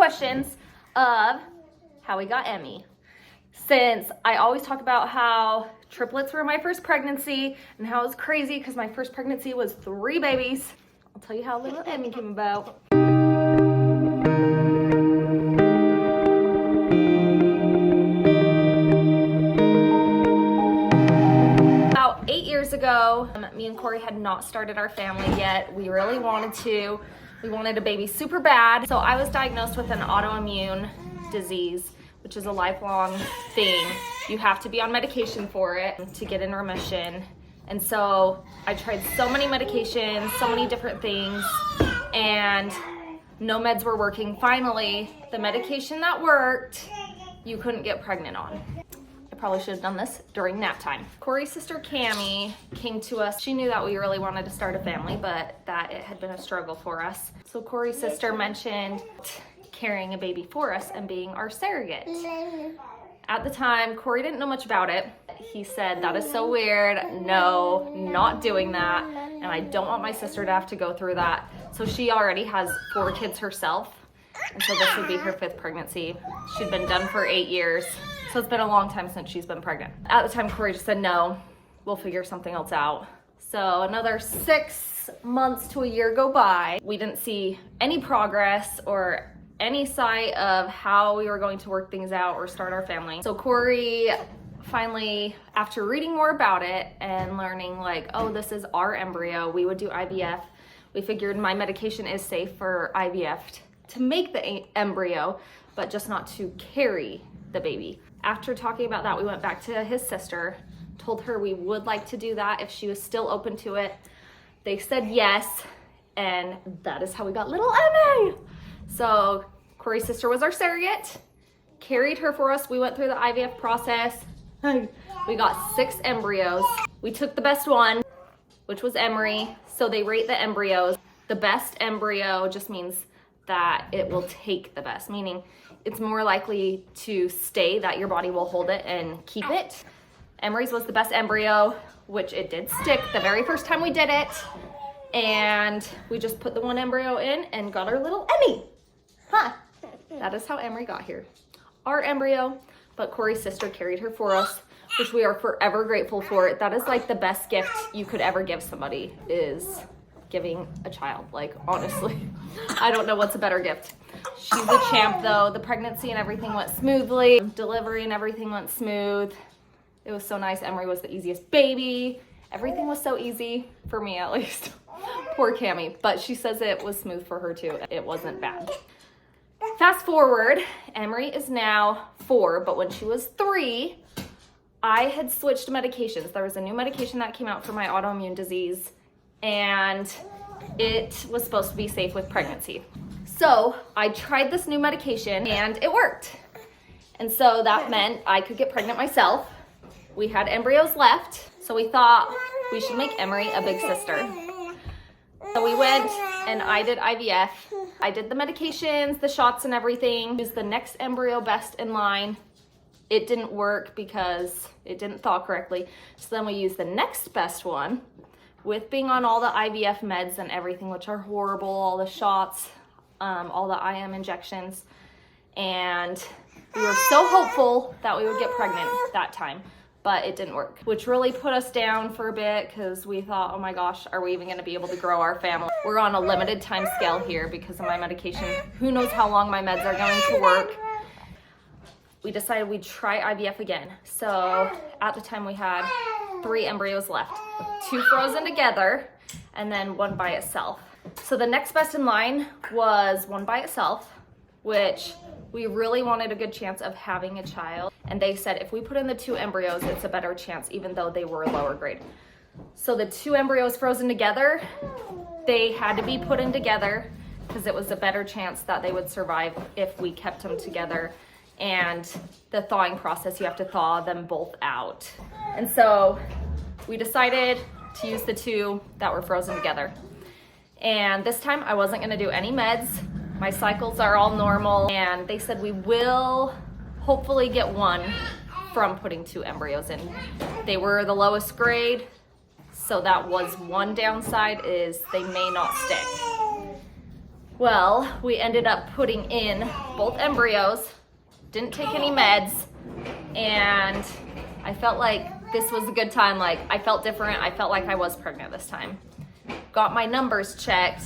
questions of how we got Emmy. Since I always talk about how triplets were my first pregnancy and how it was crazy because my first pregnancy was 3 babies, I'll tell you how little Emmy came about. About 8 years ago, me and Corey had not started our family yet. We really wanted to. We wanted a baby super bad. So I was diagnosed with an autoimmune disease, which is a lifelong thing. You have to be on medication for it to get in remission. And so I tried so many medications, so many different things, and no meds were working. Finally, the medication that worked, you couldn't get pregnant on. I probably should have done this during nap time. Corey's sister Cammie came to us. She knew that we really wanted to start a family, but that it had been a struggle for us. So Corey's sister mentioned carrying a baby for us and being our surrogate. At the time, Corey didn't know much about it. He said, "That is so weird. No, not doing that. And I don't want my sister to have to go through that." So she already has 4 kids herself. And so this would be her 5th pregnancy. She'd been done for 8 years. So it's been a long time since she's been pregnant. At the time, Corey just said, "No, we'll figure something else out." So another 6 months to a year go by. We didn't see any progress or any sight of how we were going to work things out or start our family. So Corey finally, after reading more about it and learning like, oh, this is our embryo, we would do IVF. We figured my medication is safe for IVF to make the embryo, but just not to carry the baby. After talking about that, we went back to his sister, told her we would like to do that if she was still open to it. They said yes, and that is how we got little Emmy. So Corey's sister was our surrogate, carried her for us. We went through the IVF process. We got 6 embryos. We took the best one, which was Emery. So they rate the embryos. The best embryo just means that it will take the best, meaning it's more likely to stay, that your body will hold it and keep it. Emery's was the best embryo, which it did stick the very first time we did it. And we just put the 1 embryo in and got our little Emmy. That is how Emery got here. Our embryo, but Corey's sister carried her for us, which we are forever grateful for. That is like the best gift you could ever give somebody, is giving a child. Like, honestly, I don't know what's a better gift. She's a champ though. The pregnancy and everything went smoothly. Delivery and everything went smooth. It was so nice. Emery was the easiest baby. Everything was so easy, for me at least. Poor Cammie, but she says it was smooth for her too. It wasn't bad. Fast forward, Emery is now 4, but when she was 3, I had switched medications. There was a new medication that came out for my autoimmune disease, and it was supposed to be safe with pregnancy. So I tried this new medication and it worked. And so that meant I could get pregnant myself. We had embryos left, so we thought we should make Emery a big sister. So we went and I did IVF. I did the medications, the shots and everything. Used the next embryo best in line. It didn't work because it didn't thaw correctly. So then we used the next best one, with being on all the IVF meds and everything, which are horrible, all the shots, all the IM injections. And we were so hopeful that we would get pregnant that time, but it didn't work, which really put us down for a bit because we thought, oh my gosh, are we even gonna be able to grow our family? We're on a limited time scale here because of my medication. Who knows how long my meds are going to work. We decided we'd try IVF again. So at the time we had 3 embryos left, 2 frozen together and then 1 by itself. So the next best in line was 1 by itself, which we really wanted a good chance of having a child. And they said if we put in the 2 embryos, it's a better chance, even though they were lower grade. So the 2 embryos frozen together, they had to be put in together because it was a better chance that they would survive if we kept them together. And the thawing process, you have to thaw them both out. And so we decided to use the 2 that were frozen together. And this time I wasn't gonna do any meds. My cycles are all normal. And they said we will hopefully get 1 from putting 2 embryos in. They were the lowest grade, so that was one downside, is they may not stick. Well, we ended up putting in both embryos, didn't take any meds, and I felt like this was a good time. Like, I felt different. I felt like I was pregnant this time. Got my numbers checked,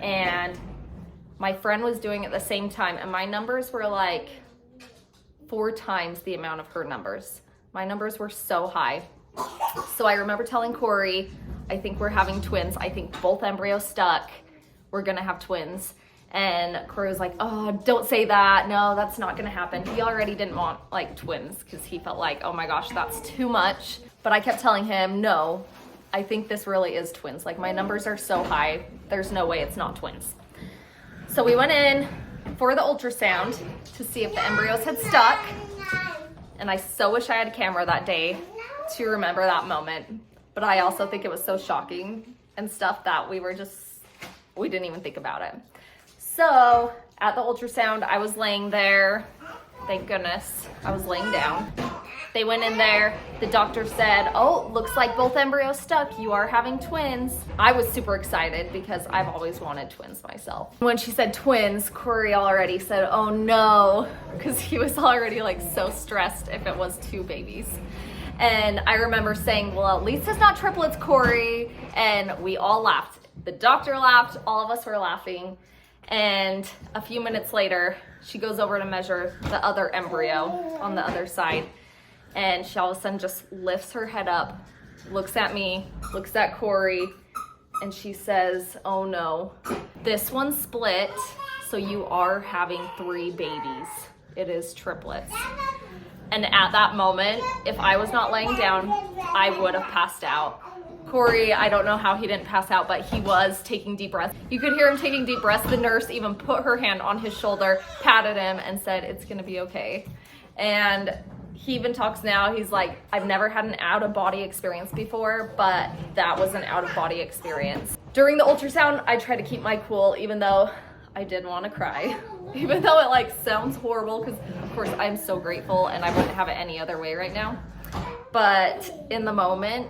and my friend was doing it at the same time, and my numbers were like 4 times the amount of her numbers. My numbers were so high. So I remember telling Corey, I think we're having twins. I think both embryos stuck. We're gonna have twins. And Corey was like, oh, don't say that. No, that's not gonna happen. He already didn't want like twins because he felt like, oh my gosh, that's too much. But I kept telling him, no, I think this really is twins. Like, my numbers are so high, there's no way it's not twins. So we went in for the ultrasound to see if the embryos had stuck. And I so wish I had a camera that day to remember that moment. But I also think it was so shocking and stuff that we didn't even think about it. So at the ultrasound, I was laying there. Thank goodness I was laying down. They went in there. The doctor said, oh, looks like both embryos stuck. You are having twins. I was super excited because I've always wanted twins myself. When she said twins, Corey already said, oh no, because he was already like so stressed if it was 2 babies. And I remember saying, well, at least it's not triplets, Corey. And we all laughed. The doctor laughed, all of us were laughing. And a few minutes later, she goes over to measure the other embryo on the other side. And she all of a sudden just lifts her head up, looks at me, looks at Corey, and she says, oh no, this one split, so you are having 3 babies. It is triplets. And at that moment, if I was not laying down, I would have passed out. Corey, I don't know how he didn't pass out, but he was taking deep breaths. You could hear him taking deep breaths. The nurse even put her hand on his shoulder, patted him, and said, it's gonna be okay. And he even talks now, he's like, I've never had an out-of-body experience before, but that was an out-of-body experience. During the ultrasound, I tried to keep my cool, even though I did want to cry. Even though it like sounds horrible, because of course I'm so grateful and I wouldn't have it any other way right now. But in the moment,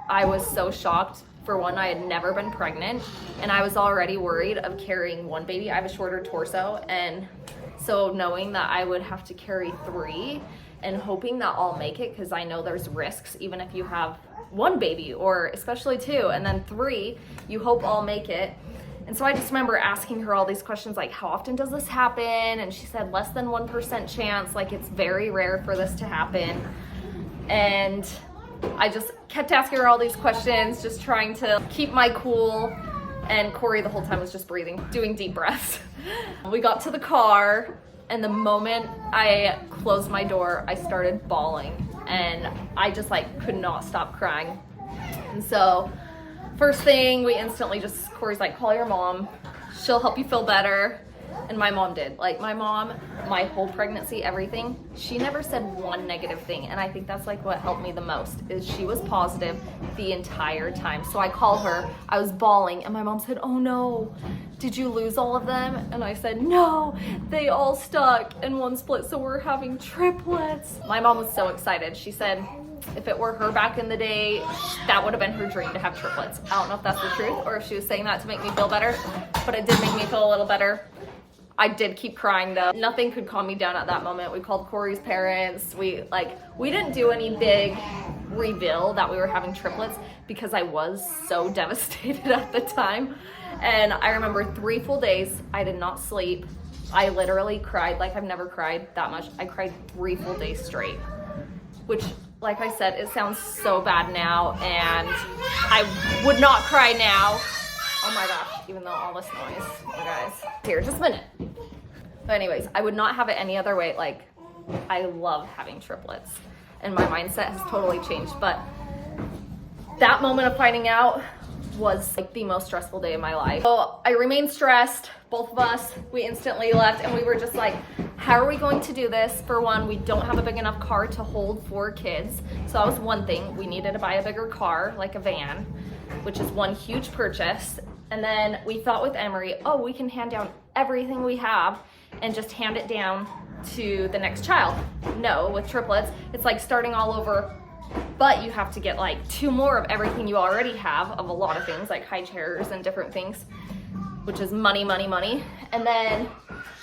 I was so shocked. For one, I had never been pregnant, and I was already worried of carrying 1 baby. I have a shorter torso, and so knowing that I would have to carry 3 and hoping that I'll make it, because I know there's risks even if you have 1 baby, or especially 2, and then 3, you hope I'll make it. And so I just remember asking her all these questions like, how often does this happen? And she said less than 1% chance, like it's very rare for this to happen. And I just kept asking her all these questions, just trying to keep my cool. And Corey the whole time was just breathing, doing deep breaths. We got to the car, and the moment I closed my door, I started bawling, and I just like could not stop crying. And so first thing, we instantly just, Corey's like, call your mom, she'll help you feel better. And my mom did. Like, my mom, my whole pregnancy, everything, she never said 1 negative thing. And I think that's like what helped me the most, is she was positive the entire time. So I called her, I was bawling, and my mom said, oh no, did you lose all of them? And I said, no, they all stuck and 1 split, so we're having triplets. My mom was so excited. She said, if it were her back in the day, that would have been her dream to have triplets. I don't know if that's the truth or if she was saying that to make me feel better, but it did make me feel a little better. I did keep crying though. Nothing could calm me down at that moment. We called Corey's parents. We didn't do any big reveal that we were having triplets because I was so devastated at the time. And I remember 3 full days, I did not sleep. I literally cried like I've never cried that much. I cried 3 full days straight, which, like I said, it sounds so bad now, and I would not cry now. Oh my gosh, even though all this noise, you guys. Here, just a minute. But anyways, I would not have it any other way. Like, I love having triplets, and my mindset has totally changed. But that moment of finding out was like the most stressful day of my life. So I remained stressed, both of us. We instantly left, and we were just like, how are we going to do this? For one, we don't have a big enough car to hold 4 kids. So that was one thing. We needed to buy a bigger car, like a van, which is one huge purchase. And then we thought with Emery, oh, we can hand down everything we have and just hand it down to the next child. No, with triplets, it's like starting all over, but you have to get like 2 more of everything you already have, of a lot of things like high chairs and different things. which is money, money, money. And then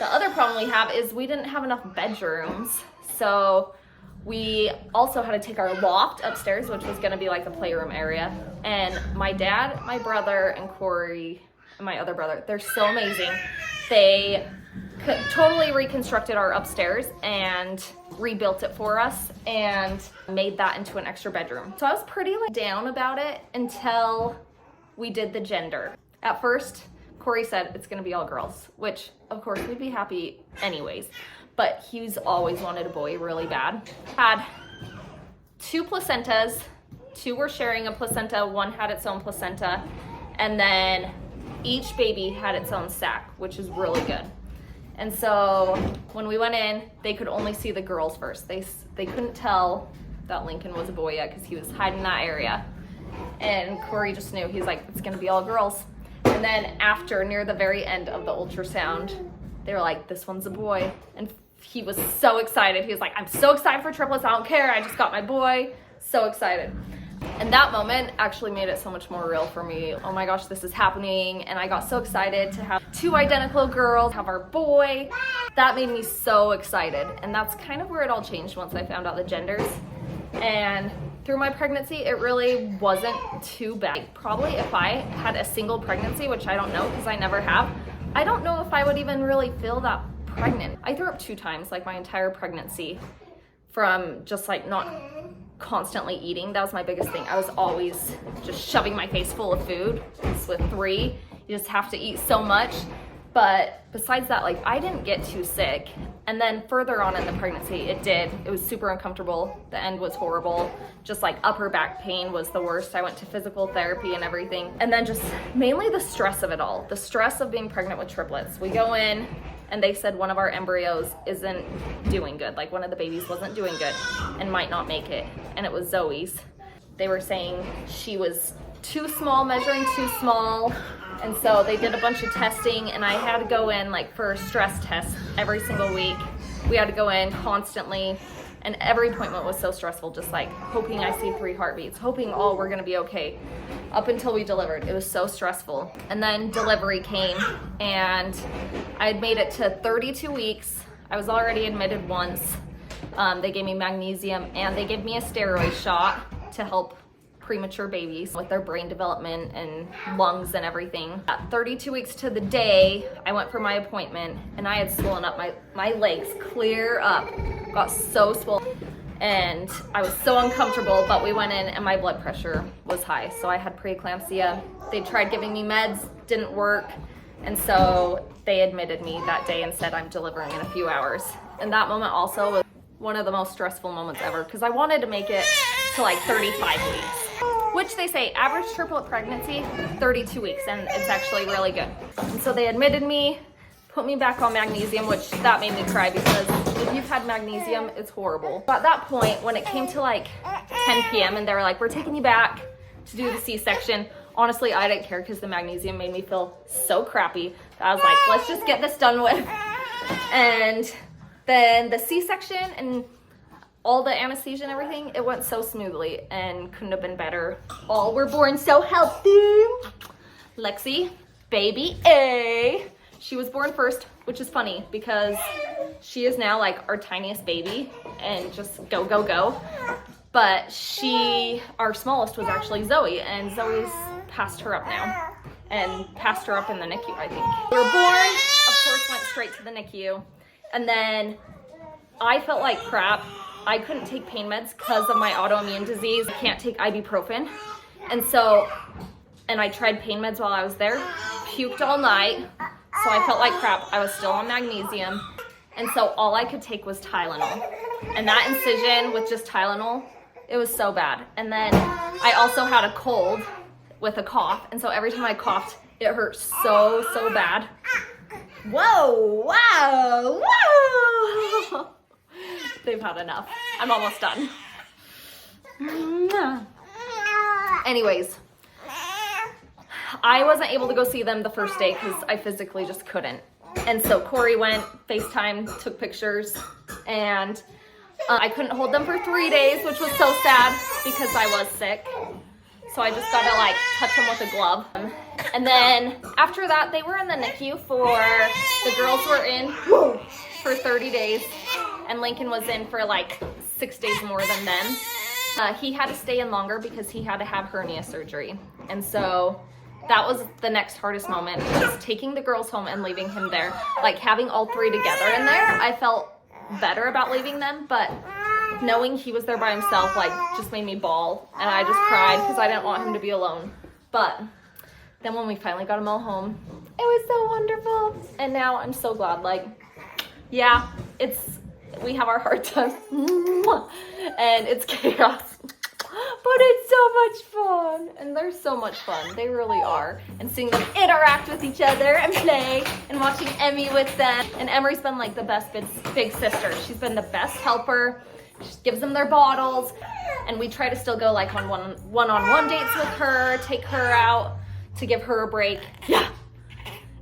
the other problem we have is we didn't have enough bedrooms. So we also had to take our loft upstairs, which was gonna be like the playroom area. And my dad, my brother, and Corey, and my other brother, they're so amazing. They totally reconstructed our upstairs and rebuilt it for us and made that into an extra bedroom. So I was pretty down about it until we did the gender. At first, Corey said it's gonna be all girls, which of course we'd be happy anyways, but he's always wanted a boy really bad. Had 2 placentas, 2 were sharing a placenta, 1 had its own placenta, and then each baby had its own sac, which is really good. And so when we went in, they could only see the girls first. They couldn't tell that Lincoln was a boy yet because he was hiding in that area. And Corey just knew, he's like, it's gonna be all girls. And then after, near the very end of the ultrasound, they were like, this one's a boy. And he was so excited. He was like, I'm so excited for triplets, I don't care, I just got my boy. So excited. And that moment actually made it so much more real for me. Oh my gosh, this is happening. And I got so excited to have 2 identical girls, have our boy. That made me so excited. And that's kind of where it all changed once I found out the genders. And through my pregnancy, it really wasn't too bad. Probably if I had a single pregnancy, which I don't know because I never have, I don't know if I would even really feel that pregnant. I threw up 2 times, like my entire pregnancy, from just like not constantly eating. That was my biggest thing. I was always just shoving my face full of food. With 3, you just have to eat so much. But besides that, like, I didn't get too sick. And then further on in the pregnancy, it did. It was super uncomfortable. The end was horrible. Just like upper back pain was the worst. I went to physical therapy and everything. And then just mainly the stress of it all. The stress of being pregnant with triplets. We go in and they said one of our embryos isn't doing good. Like one of the babies wasn't doing good and might not make it. And it was Zoe's. They were saying she was too small, measuring too small. And so they did a bunch of testing and I had to go in like for a stress test every single week. We had to go in constantly and every appointment was so stressful, just like hoping I see 3 heartbeats, hoping all were gonna be okay up until we delivered. It was so stressful. And then delivery came and I had made it to 32 weeks. I was already admitted once. They gave me magnesium and they gave me a steroid shot to help premature babies with their brain development and lungs and everything. At 32 weeks to the day, I went for my appointment and I had swollen up my legs clear up, got so swollen and I was so uncomfortable, but we went in and my blood pressure was high. So I had preeclampsia. They tried giving me meds, didn't work. And so they admitted me that day and said I'm delivering in a few hours. And that moment also was one of the most stressful moments ever because I wanted to make it to like 35 weeks. Which they say average triplet pregnancy, 32 weeks, and it's actually really good. And so they admitted me, put me back on magnesium, which that made me cry because if you've had magnesium, it's horrible. At that point, when it came to like 10 p.m. and they were like, we're taking you back to do the C-section, honestly, I didn't care because the magnesium made me feel so crappy. I was like, let's just get this done with. And then the C-section and all the anesthesia and everything, it went so smoothly and couldn't have been better. All were born so healthy. Lexi, baby A, she was born first, which is funny because she is now like our tiniest baby and just go, go, go. But our smallest was actually Zoe, and Zoe's passed her up now and passed her up in the NICU, I think. We were born, of course, went straight to the NICU. And then I felt like crap. I couldn't take pain meds because of my autoimmune disease. I can't take ibuprofen. And I tried pain meds while I was there, puked all night. So I felt like crap. I was still on magnesium. And so all I could take was Tylenol. And that incision with just Tylenol, it was so bad. And then I also had a cold with a cough. And so every time I coughed, it hurt so, so bad. Whoa, wow, whoa. They've had enough. I'm almost done. Anyways, I wasn't able to go see them the first day because I physically just couldn't. And so Corey went, FaceTime, took pictures, and I couldn't hold them for 3 days, which was so sad because I was sick. So I just gotta like touch them with a glove. And then after that, they were in the NICU the girls were in for 30 days, and Lincoln was in for like 6 days more than them. He had to stay in longer because he had to have hernia surgery. And so that was the next hardest moment, was taking the girls home and leaving him there. Like having all three together in there, I felt better about leaving them, but knowing he was there by himself like just made me bawl, and I just cried because I didn't want him to be alone. But then when we finally got him all home, it was so wonderful. And now I'm so glad, like, yeah, we have our hard times and it's chaos, but it's so much fun, and they're so much fun. They really are. And seeing them interact with each other and play, and watching Emmy with them. And Emery's been like the best big sister. She's been the best helper. She gives them their bottles, and we try to still go like on one-on-one dates with her, take her out to give her a break. Yeah.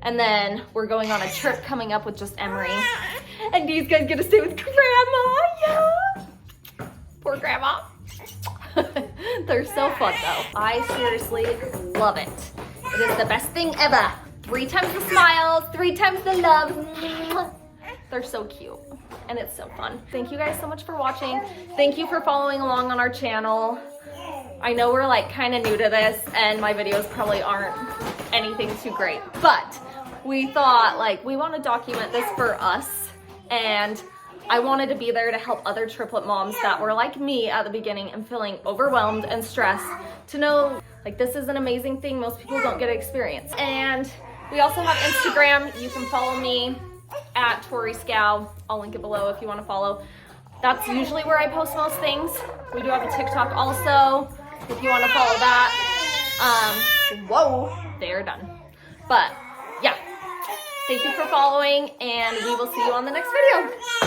And then we're going on a trip coming up with just Emery. And these guys get to stay with Grandma. Yeah. Poor Grandma. They're so fun though. I seriously love it. It is the best thing ever. 3 times the smiles, 3 times the love. They're so cute, and it's so fun. Thank you guys so much for watching. Thank you for following along on our channel. I know we're like kind of new to this, and my videos probably aren't anything too great, but we thought like we want to document this for us, and I wanted to be there to help other triplet moms that were like me at the beginning and feeling overwhelmed and stressed, to know like this is an amazing thing most people don't get to experience. And we also have Instagram. You can follow me at Tori Scow. I'll link it below if you want to follow. That's usually where I post most things. We do have a TikTok also if you want to follow that. Whoa, they're done. But yeah, thank you for following, and we will see you on the next video.